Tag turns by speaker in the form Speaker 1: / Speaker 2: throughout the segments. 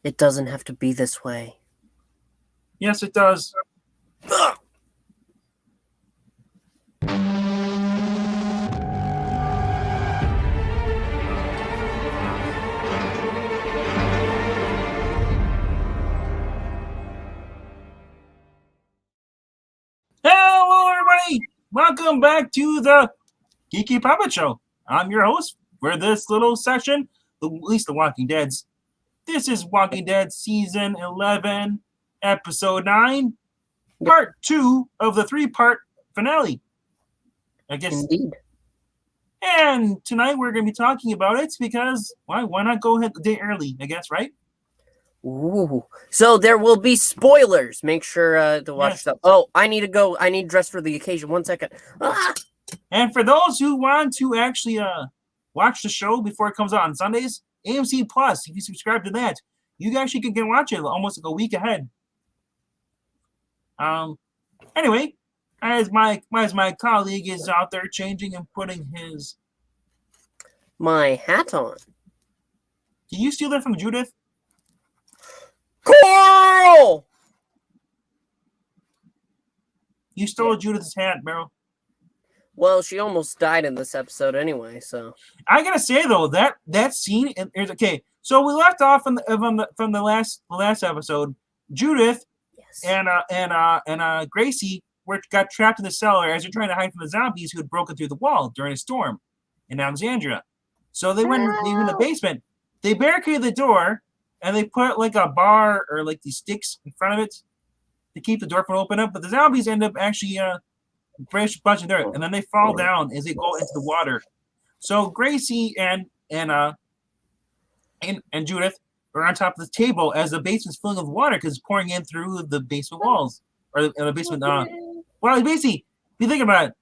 Speaker 1: It doesn't have to be this way.
Speaker 2: Yes, it does.
Speaker 1: Ugh.
Speaker 2: Hello, everybody. Welcome back to the Geeky Puppet Show. I'm your host for this little session, at least The Walking Dead's. This is Walking Dead Season 11, Episode 9, Part 2 of the 3-part finale. I guess.
Speaker 1: Indeed.
Speaker 2: And tonight we're going to be talking about it because, why not go ahead a day early, I guess, right?
Speaker 1: Ooh. So there will be spoilers. Make sure to watch stuff. Oh, I need to go. I need dress for the occasion. 1 second. Ah!
Speaker 2: And for those who want to actually watch the show before it comes out on Sundays, AMC Plus, if you subscribe to that, you actually can watch it almost like a week ahead. Anyway, as my colleague is out there changing and putting
Speaker 1: my hat on.
Speaker 2: Did you steal that from Judith?
Speaker 1: Coral!
Speaker 2: You stole Judith's hat, bro.
Speaker 1: Well, she almost died in this episode anyway, so.
Speaker 2: I gotta say though, that scene is okay. So we left off from the last episode. Judith and Gracie got trapped in the cellar as they're trying to hide from the zombies who had broken through the wall during a storm in Alexandria. So they went in the basement. They barricaded the door and they put like a bar or like these sticks in front of it to keep the door from opening up. But the zombies end up actually bunching there, and then they fall down as they go into the water. So Gracie and Judith are on top of the table as the basement's filling with water because it's pouring in through the basement walls or the basement. Well, basically, if you think about it,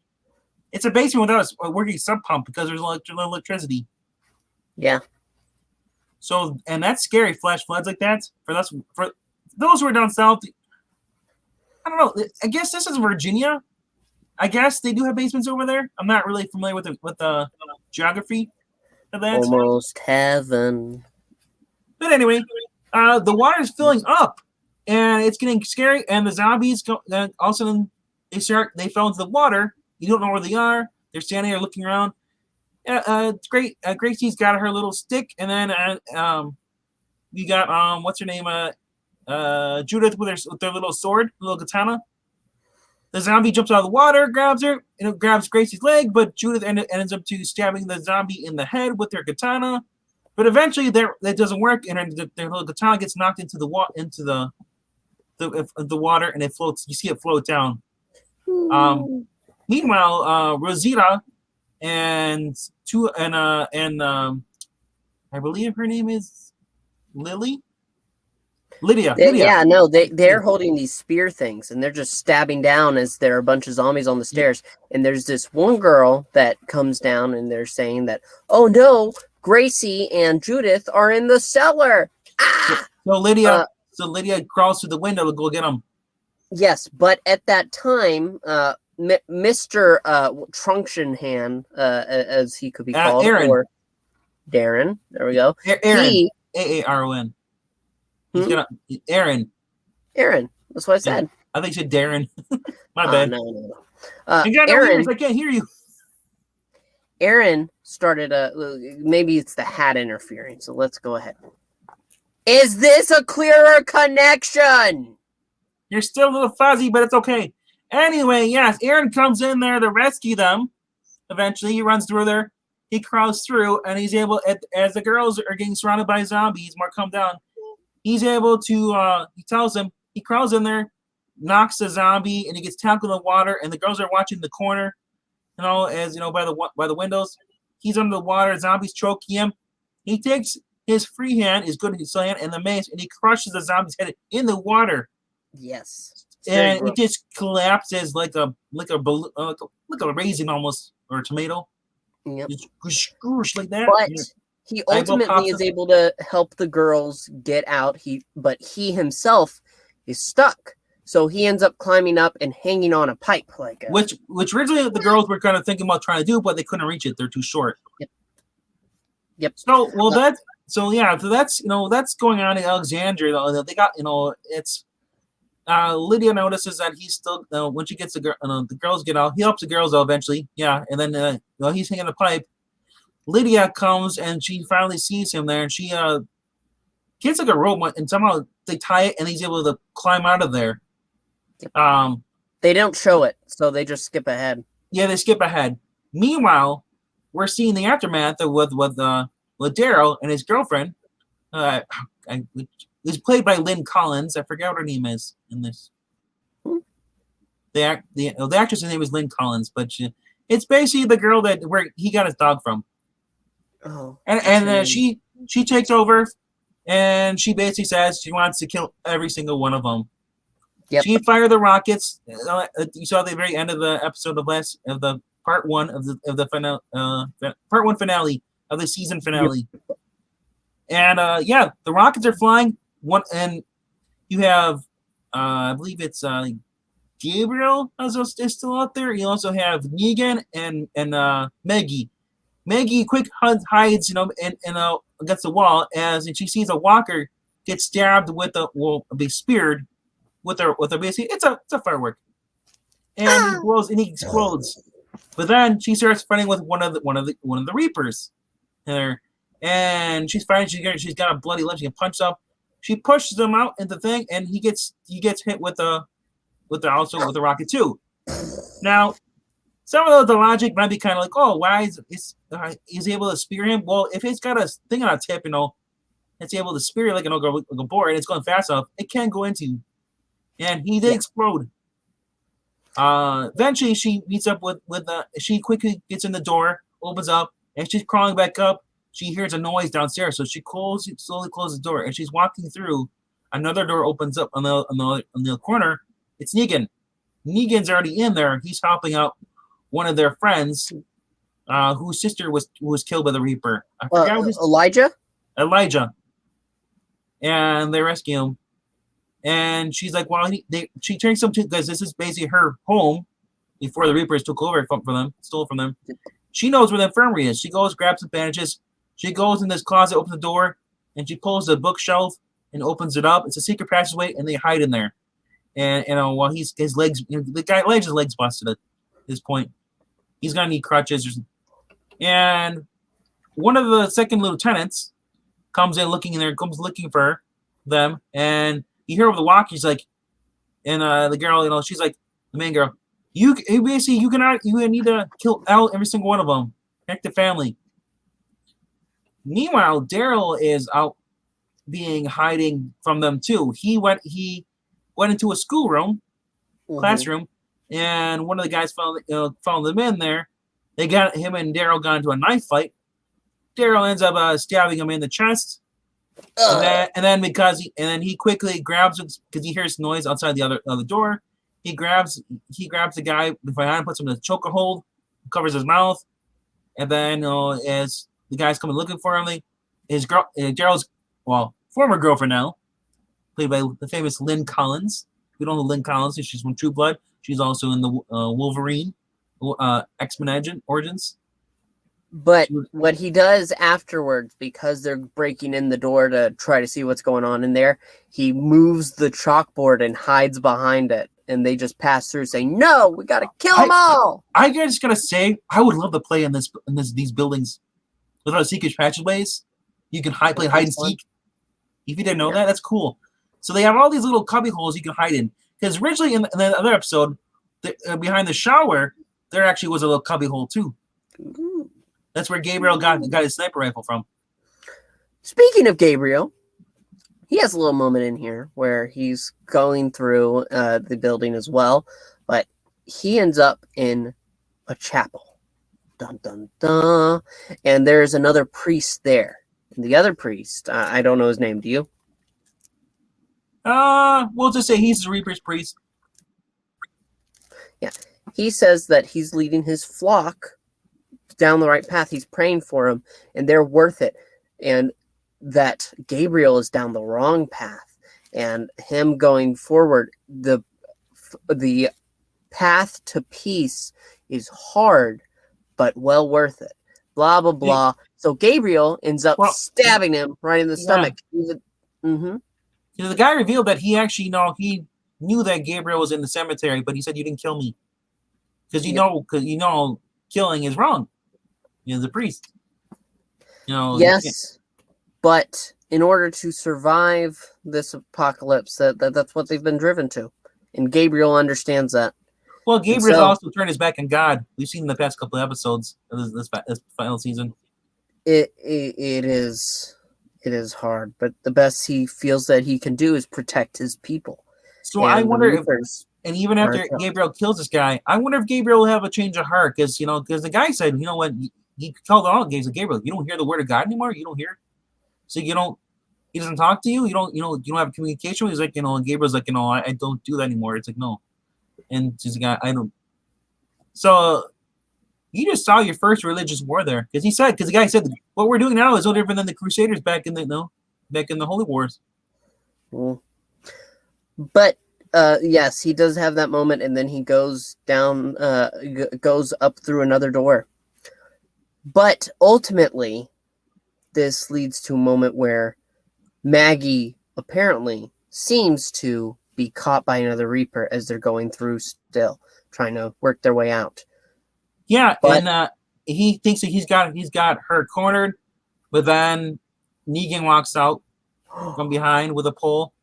Speaker 2: it's a basement without a working sub pump because there's no electricity.
Speaker 1: Yeah.
Speaker 2: So, and that's scary. Flash floods like that for those who are down south. I don't know. I guess this is Virginia. I guess they do have basements over there. I'm not really familiar with the geography of that.
Speaker 1: Almost heaven.
Speaker 2: But anyway, the water is filling up, and it's getting scary. And the zombies all of a sudden they fell into the water. You don't know where they are. They're standing there looking around. It's great. Gracie's got her little stick, and then you got what's her name? Judith with their little sword, little katana. The zombie jumps out of the water, grabs her, and it grabs Gracie's leg, but Judith ends up stabbing the zombie in the head with her katana. But eventually, that doesn't work, and their little katana gets knocked into the water, and it floats. You see it float down. Meanwhile, Rosita and I believe her name is Lydia.
Speaker 1: Yeah, no, they're holding these spear things, and they're just stabbing down as there are a bunch of zombies on the stairs. And there's this one girl that comes down, and they're saying that, oh no, Gracie and Judith are in the cellar. Ah!
Speaker 2: So Lydia crawls through the window to go get them.
Speaker 1: Yes, but at that time, Mr. Trunkshanhan, as he could be called,
Speaker 2: Aaron.
Speaker 1: or Darren, there we go.
Speaker 2: Aaron, Aaron. Aaron.
Speaker 1: That's what I said.
Speaker 2: I think you said Darren. My bad.
Speaker 1: No.
Speaker 2: Aaron, I can't hear you.
Speaker 1: Aaron started maybe it's the hat interfering, so let's go ahead. Is this a clearer connection?
Speaker 2: You're still a little fuzzy, but it's okay. Anyway, yes, Aaron comes in there to rescue them. Eventually, he runs through there. He crawls through, and he's able, as the girls are getting surrounded by zombies, more come down. He's able to, he tells them, he crawls in there, knocks the zombie, and he gets tackled in the water, and the girls are watching the corner, as by the windows. He's under the water, zombies choking him. He takes his free hand, his good hand, and the mace, and he crushes the zombie's head in the water.
Speaker 1: Yes.
Speaker 2: And it just collapses like a raisin almost, or a tomato.
Speaker 1: Yep.
Speaker 2: Just like that.
Speaker 1: But he ultimately is able to help the girls get out. But he himself is stuck. So he ends up climbing up and hanging on a pipe,
Speaker 2: which originally the girls were kind of thinking about trying to do, but they couldn't reach it. They're too short.
Speaker 1: Yep.
Speaker 2: So so that's that's going on in Alexandria. They got it's Lydia notices that he's still when she gets the girls get out. He helps the girls out eventually. Yeah, and then he's hanging the pipe. Lydia comes and she finally sees him there, and she gets like a rope, and somehow they tie it, and he's able to climb out of there.
Speaker 1: They don't show it, so they just skip ahead.
Speaker 2: Yeah, they skip ahead. Meanwhile, we're seeing the aftermath with Daryl and his girlfriend. It's played by Lynn Collins. I forgot what her name is in this. The actress's name is Lynn Collins, but it's basically the girl where he got his dog from.
Speaker 1: Oh,
Speaker 2: and she takes over, and she basically says she wants to kill every single one of them. Yep. She fired the rockets. You saw at the very end of the episode of the part one of the finale, part one finale of the season finale. Yep. And the rockets are flying. And you have I believe it's Gabriel is still out there. You also have Negan and Maggie. Maggie quick hides, against the wall and she sees a walker get stabbed be speared with her basically it's a firework, and he explodes. But then she starts fighting with one of the Reapers, and she's fighting. She's got a bloody lip. She can punch up. She pushes him out into the thing, and he gets hit with the rocket too. Now, some of the logic might be kind of like, oh, why is able to spear him? Well, if it's got a thing on a tip, it's able to spear like a boar, and it's going fast enough, it can go into. And he did explode. Eventually, she meets up with she quickly gets in the door, opens up, and she's crawling back up. She hears a noise downstairs, so she slowly closes the door, and she's walking through. Another door opens up on the corner. It's Negan. Negan's already in there. He's helping out one of their friends, whose sister was killed by the Reaper. I forgot
Speaker 1: Elijah.
Speaker 2: Elijah. And they rescue him. And she's like, well, she takes them because this is basically her home before the Reapers took over stole from them. She knows where the infirmary is. She goes, grabs some bandages. She goes in this closet, opens the door, and she pulls the bookshelf and opens it up. It's a secret passageway, and they hide in there. And while his legs, Elijah's legs busted at this point. He's gonna need crutches. And one of the second lieutenants comes in looking for them, and you hear over the walkie, he's like, and the girl, she's like, the main girl, you need to kill every single one of them, protect the family. Meanwhile, Daryl is out hiding from them too. He went into a schoolroom, classroom, and one of the guys found them in there. Him and Daryl got into a knife fight. Daryl ends up stabbing him in the chest. And then he quickly grabs it because he hears noise outside the other door. He grabs the guy behind him, puts him in a chokehold, covers his mouth, and then as the guy's coming looking for him, Daryl's former girlfriend now, played by the famous Lynn Collins. We don't know Lynn Collins. She's from True Blood. She's also in the Wolverine X-Men Origins.
Speaker 1: But what he does afterwards, because they're breaking in the door to try to see what's going on in there, he moves the chalkboard and hides behind it, and they just pass through saying, "No, we got to kill them all."
Speaker 2: I just gotta say, I would love to play in these buildings without secret passageways. You can play hide and seek. If you didn't know that, that's cool. So they have all these little cubby holes you can hide in. Because originally in the other episode, behind the shower, there actually was a little cubby hole too. Ooh. That's where Gabriel got his sniper rifle from.
Speaker 1: Speaking of Gabriel, he has a little moment in here where he's going through the building as well, but he ends up in a chapel. Dun, dun, dun. And there's another priest there. And the other priest, I don't know his name. Do you?
Speaker 2: We'll just say he's the Reaper's priest.
Speaker 1: Yeah. He says that he's leading his flock down the right path. He's praying for them, and they're worth it. And that Gabriel is down the wrong path, and him going forward, the path to peace is hard, but well worth it. Blah blah blah. So Gabriel ends up stabbing him right in the stomach.
Speaker 2: The guy revealed that he actually he knew that Gabriel was in the cemetery, but he said, "You didn't kill me because you know killing is wrong." The priest.
Speaker 1: Yes, but in order to survive this apocalypse, that's what they've been driven to, and Gabriel understands that.
Speaker 2: Well, Gabriel also turned his back on God. We've seen in the past couple of episodes of this final season.
Speaker 1: It is hard, but the best he feels that he can do is protect his people.
Speaker 2: So I wonder if, and even after Gabriel kills this guy, I wonder if Gabriel will have a change of heart because the guy said, when he called out Gabriel, you don't hear the word of God anymore. You don't hear, so he doesn't talk to you. You don't have communication. He's like, Gabriel's like, I don't do that anymore. It's like, no. And she's like, I don't. So you just saw your first religious war there, because the guy said, what we're doing now is no different than the Crusaders back in the Holy Wars.
Speaker 1: But yes, he does have that moment, and then he goes down, goes up through another door. But ultimately, this leads to a moment where Maggie apparently seems to be caught by another Reaper as they're going through still, trying to work their way out.
Speaker 2: Yeah, and he thinks that he's got her cornered, but then Negan walks out from behind with a pole.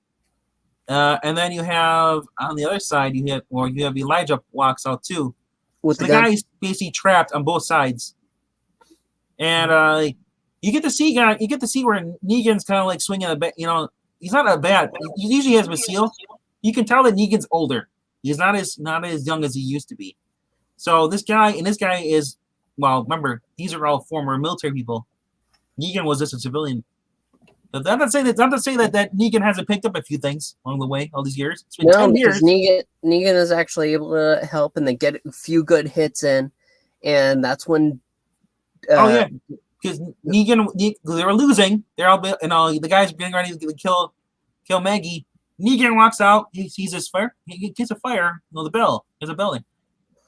Speaker 2: And then you have on the other side you have Elijah walks out too. So the guy's basically trapped on both sides. And you get to see where Negan's kind of like swinging a bit. He's not a bad. He usually has Basile. You can tell that Negan's older. He's not as young as he used to be. So this guy is, well, remember, these are all former military people. Negan was just a civilian. But that's not to say that Negan hasn't picked up a few things along the way all these years. It's been 10 years.
Speaker 1: Negan is actually able to help, and they get a few good hits in, and that's when.
Speaker 2: Because Negan, they were losing. They're all, the guys getting ready to kill Maggie. Negan walks out. He sees this fire. He gets a fire. The bell. There's a building,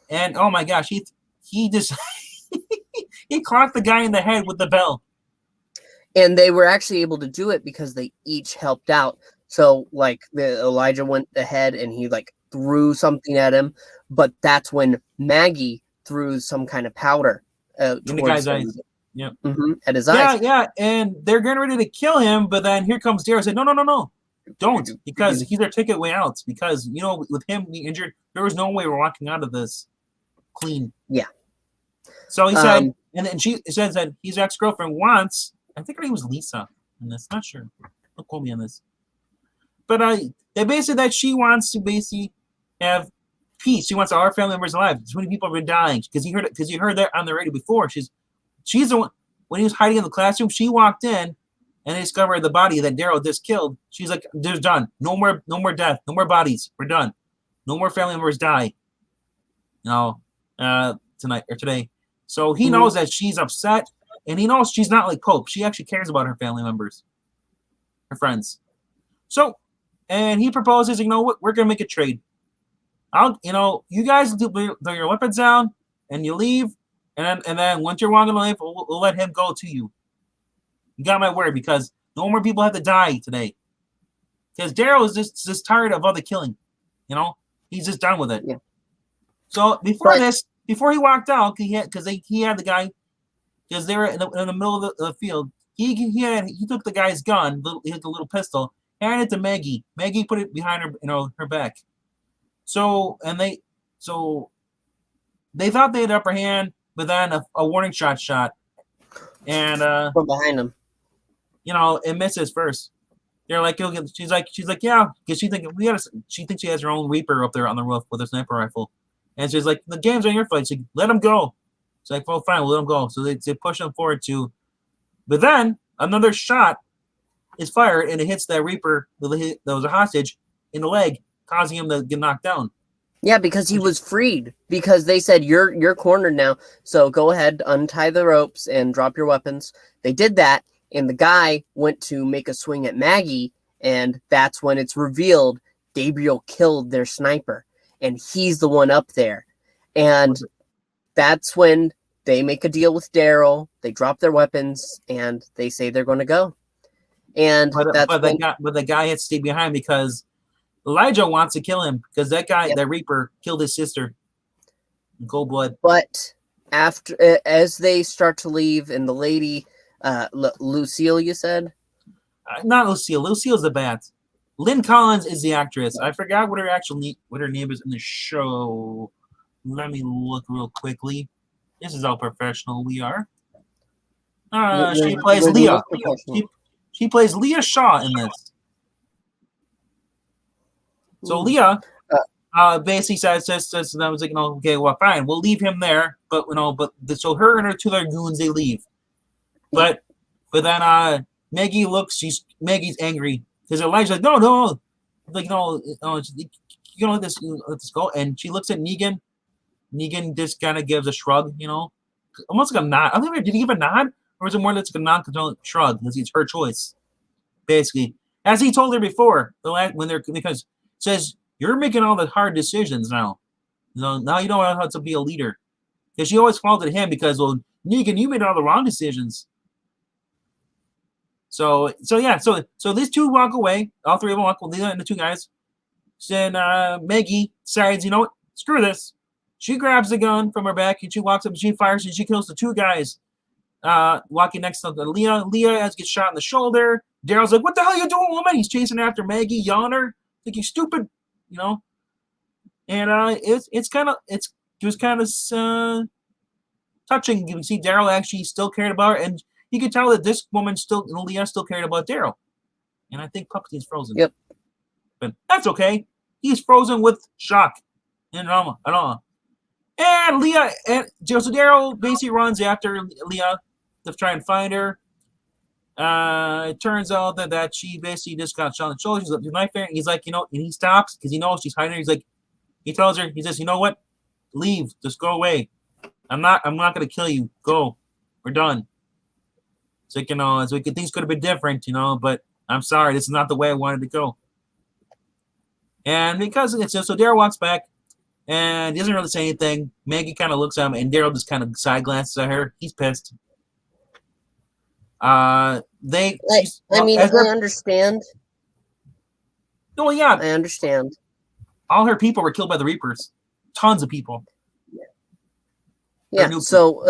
Speaker 2: and oh my gosh, he just he clocked the guy in the head with the bell.
Speaker 1: And they were actually able to do it because they each helped out. So Elijah went ahead and he threw something at him, but that's when Maggie threw some kind of powder
Speaker 2: in the guy's eyes. Yeah.
Speaker 1: At his eyes.
Speaker 2: Yeah, and they're getting ready to kill him, but then here comes Daryl. Said, no, don't, because he's our ticket way out. Because with him being injured, there was no way we're walking out of this clean.
Speaker 1: Yeah.
Speaker 2: So he said, and then she says that his ex-girlfriend wants. I think her name was Lisa in this. Not sure. Don't quote me on this. But they basically that she wants to basically have peace. She wants all her family members alive. So many people have been dying because you heard that on the radio before. She's the one when he was hiding in the classroom. She walked in and they discovered the body that Daryl just killed. She's like, "There's done. No more death. No more bodies. We're done. No more family members die." Tonight or today. So he knows that she's upset. And he knows she's not like Pope. She actually cares about her family members, her friends. So, and he proposes, what? We're going to make a trade. You guys throw your weapons down and you leave. And then once you're walking alive, we'll let him go to you. You got my word, because no more people have to die today. Because Daryl is just tired of all the killing. He's just done with it. Yeah. So before he walked out, he had the guy. Because they were in the middle of the field, he took the guy's gun, he had the little pistol, handed it to Maggie. Maggie put it behind her, her back. So they thought they had upper hand, but then a warning shot, and
Speaker 1: from behind him,
Speaker 2: it misses first. They're like, she's like, yeah, because she thinks she has her own Reaper up there on the roof with a sniper rifle, and she's like, the game's on your fight. She's like, let him go. It's like, well, fine, we'll let him go. So they push him forward too. But then another shot is fired and it hits that Reaper that was a hostage in the leg, causing him to get knocked down.
Speaker 1: Yeah, because he was freed. Because they said, you're cornered now. So go ahead, untie the ropes and drop your weapons. They did that, and the guy went to make a swing at Maggie, and that's when it's revealed Gabriel killed their sniper. And he's the one up there. And that's when they make a deal with Daryl. They drop their weapons and they say they're going to go. And
Speaker 2: but the guy had to stay behind because Elijah wants to kill him because that guy, that Reaper, killed his sister in cold blood.
Speaker 1: But after, as they start to leave, and the lady, Lucille, you said?
Speaker 2: Not Lucille. Lucille's the bat. Lynn Collins is the actress. I forgot what her name is in the show. Let me look real quickly. This is how professional we are. She plays Leah. She plays Leah Shaw in this. So Leah basically says and I was like, okay, well, fine, we'll leave him there, but so her and her two other goons, they leave. But then Maggie's angry because Elijah's like, no, like let this go, and she looks at Negan. Negan just kind of gives a shrug, almost like a nod. I don't know, did he give a nod, or was it more like a non-controlling shrug because it's her choice, basically, as he told her before because says you're making all the hard decisions now. Now you know how to be a leader. Because she always faulted him because, well, Negan, you made all the wrong decisions. So these two walk away. All three of them walk away. And the two guys. Then Maggie decides, screw this. She grabs the gun from her back and she walks up and she fires and she kills the two guys walking next to Leah. Leah gets shot in the shoulder. Daryl's like, what the hell are you doing, woman? He's chasing after Maggie, yelling at her. Like, you stupid, and it was kind of touching. You can see Daryl actually still cared about her, and you could tell that this woman Leah still cared about Daryl. And I think Palpatine's frozen.
Speaker 1: Yep.
Speaker 2: But that's okay. He's frozen with shock and drama and all. And Leah so Daryl basically runs after Leah to try and find her. It turns out that she basically just got shot in the shoulder. She's like, knife there. He's like, and he stops because he knows she's hiding. He's like, he tells her, he says, you know what? Leave. Just go away. I'm not gonna kill you. Go. We're done. It's like, it's like things could have been different, but I'm sorry, this is not the way I wanted to go. And because so Daryl walks back and he doesn't really say anything. Maggie kind of looks at him and Daryl just kind of side glances at her. He's pissed. I
Speaker 1: understand.
Speaker 2: Oh yeah,
Speaker 1: I understand.
Speaker 2: All her people were killed by the Reapers. Tons of people.
Speaker 1: Yeah. So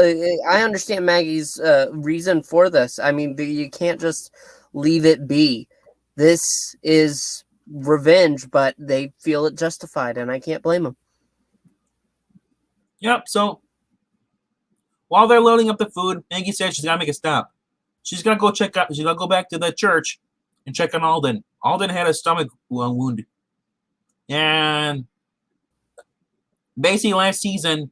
Speaker 1: I understand Maggie's reason for this. I mean, you can't just leave it be. This is revenge, but they feel it justified, and I can't blame them.
Speaker 2: Yep. So while they're loading up the food, Maggie says she's gotta make a stop. She's gonna go check out. She's gonna go back to the church and check on Alden. Alden had a stomach wound, and basically last season,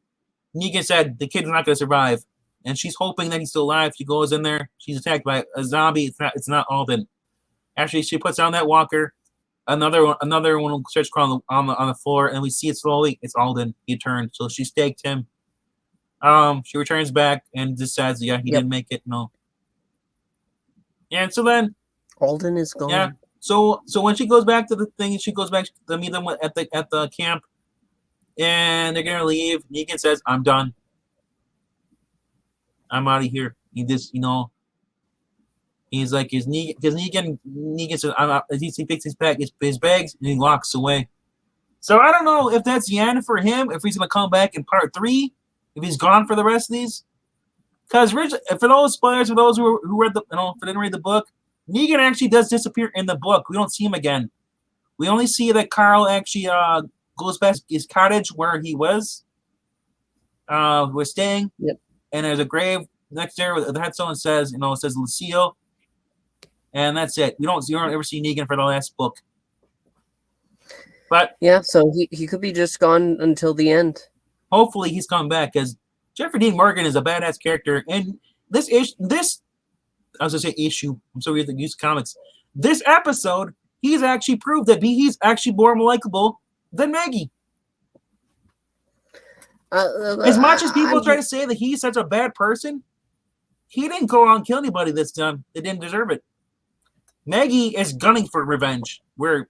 Speaker 2: Negan said the kid's not gonna survive, and she's hoping that he's still alive. She goes in there. She's attacked by a zombie. It's not Alden. Actually, she puts down that walker. Another one starts crawling on the floor, and we see it slowly. It's Alden. He turned, so she staked him. She returns back and decides, he didn't make it. No. And so then
Speaker 1: Alden is gone.
Speaker 2: Yeah. So when she goes back to the thing, she goes back to meet them at the camp, and they're gonna leave. Negan says, "I'm done. I'm out of here." He just, he's like, Negan says, "I'm out." He picks his bags, and he walks away. So I don't know if that's the end for him. If he's gonna come back in part 3, if he's gone for the rest of these. Because for those spoilers, for those who read didn't read the book, Negan actually does disappear in the book. We don't see him again. We only see that Carl actually goes back to his cottage where he was staying.
Speaker 1: Yep.
Speaker 2: And there's a grave next there with the headstone says, it says Lucille. And that's it. You don't ever see Negan for the last book. But
Speaker 1: yeah, so he could be just gone until the end.
Speaker 2: Hopefully he's coming back because Jeffrey Dean Morgan is a badass character, and this I was gonna say issue. I'm so weird to use comics. This episode, he's actually proved that he's actually more likable than Maggie. As much as people try to say that he's such a bad person, he didn't go out and kill anybody this time. They didn't deserve it. Maggie is gunning for revenge, where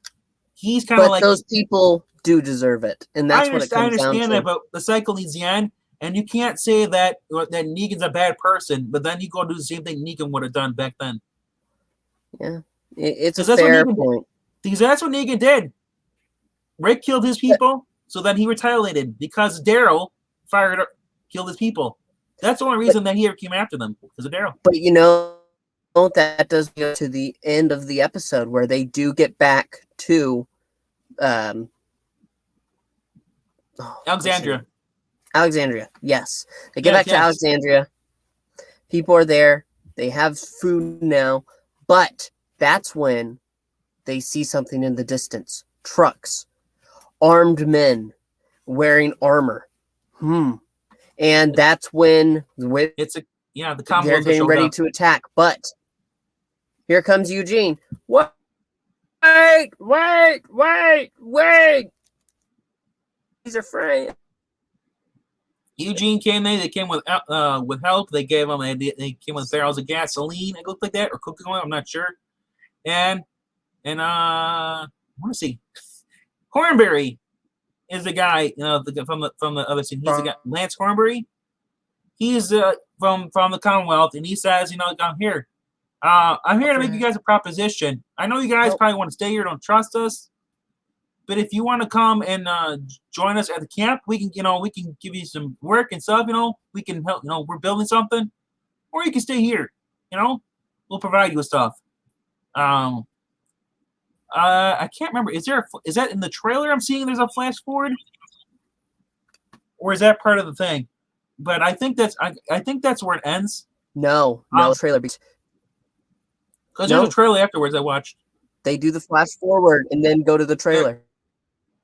Speaker 2: he's kind of like
Speaker 1: those people do deserve it, and that's what it comes down to.
Speaker 2: I understand that, but the cycle needs the end. And you can't say that Negan's a bad person, but then you go do the same thing Negan would have done back then.
Speaker 1: Yeah, it's a fair point.
Speaker 2: Because that's what Negan did. Rick killed his people, so then he retaliated because Daryl killed his people. That's the only reason that he ever came after them, because of Daryl.
Speaker 1: But that does go to the end of the episode where they do get back to
Speaker 2: Alexandria.
Speaker 1: Alexandria, yes. They get back to Alexandria. People are there. They have food now. But that's when they see something in the distance. Trucks. Armed men wearing armor. And that's when
Speaker 2: the
Speaker 1: they're getting ready to attack. But here comes Eugene. What? Wait! He's afraid.
Speaker 2: Eugene came in. They came with help. They gave him. They came with barrels of gasoline. It looked like that, or cooking oil. I'm not sure. And I want to see. Hornberry is the guy, from the other scene. He's the guy, Lance Hornberry. He's from the Commonwealth, and he says, I'm here. I'm here to make you guys a proposition. I know you guys probably want to stay here, don't trust us, but if you want to come and join us at the camp, we can give you some work and stuff. We can help. We're building something, or you can stay here. We'll provide you with stuff. I can't remember. Is that in the trailer? I'm seeing there's a flash forward, or is that part of the thing? But I think that's where it ends.
Speaker 1: No trailer.
Speaker 2: Because there's a trailer afterwards I watched.
Speaker 1: They do the flash forward and then go to the trailer.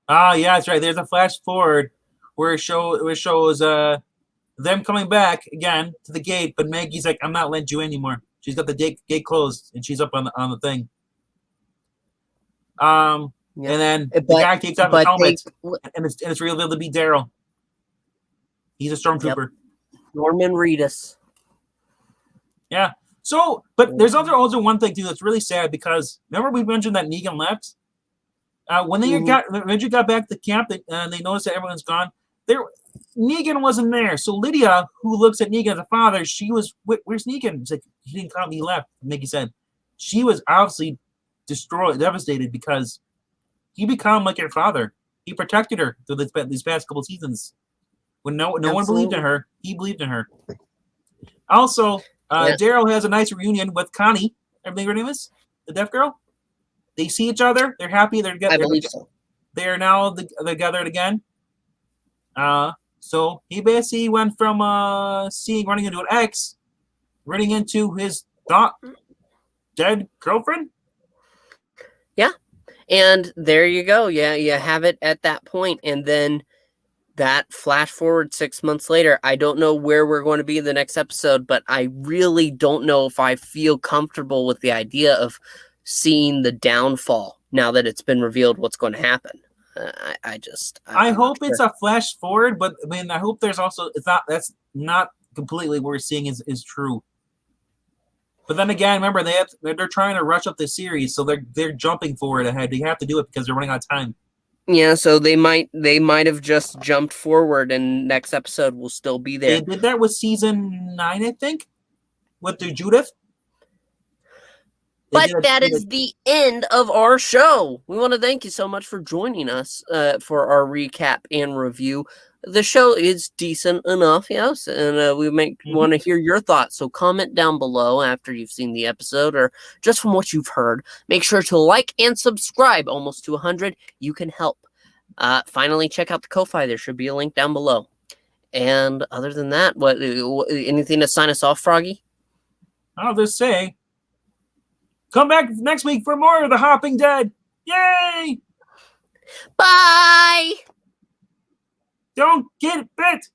Speaker 2: Yeah, that's right. There's a flash forward where it shows them coming back again to the gate, but Maggie's like, I'm not letting you in anymore. She's got the gate closed and she's up on the thing. And then the guy takes off his helmet, and it's revealed to be Daryl. He's a stormtrooper.
Speaker 1: Yep. Norman Reedus.
Speaker 2: Yeah. So, but there's also one thing too that's really sad, because remember we mentioned that Negan left. When they eventually got back to camp, they noticed that everyone's gone. Negan wasn't there. So Lydia, who looks at Negan as a father, she was, where's Negan? It's like, he didn't come. He left. Mickey said she was obviously devastated, because he became like her father. He protected her through these past couple seasons. When no one believed in her, he believed in her. Also, Daryl has a nice reunion with Connie. Everything her name is? The deaf girl? They see each other. They're happy. They're together.
Speaker 1: I believe so.
Speaker 2: They are now together again. So he basically went from running into an ex, running into his dead girlfriend.
Speaker 1: Yeah. And there you go. Yeah, you have it at that point. And then that flash forward 6 months later, I don't know where we're going to be in the next episode, but I really don't know if I feel comfortable with the idea of seeing the downfall now that it's been revealed what's going to happen.
Speaker 2: I hope it's a flash forward, but I mean, I hope there's also, that's not completely what we're seeing is true. But then again, remember, they're trying to rush up the series, so they're jumping forward ahead. They have to do it because they're running out of time.
Speaker 1: Yeah, so they might have just jumped forward, and next episode will still be there.
Speaker 2: They did that with season 9, I think, with the Judith.
Speaker 1: But that is the end of our show. We want to thank you so much for joining us for our recap and review. The show is decent enough, yes, and we want to hear your thoughts. So comment down below after you've seen the episode or just from what you've heard. Make sure to like and subscribe. Almost to 100. You can help. Finally, check out the Ko-Fi. There should be a link down below. And other than that, what anything to sign us off, Froggy?
Speaker 2: I'll just say, come back next week for more of The Hopping Dead. Yay!
Speaker 1: Bye!
Speaker 2: Don't get bit!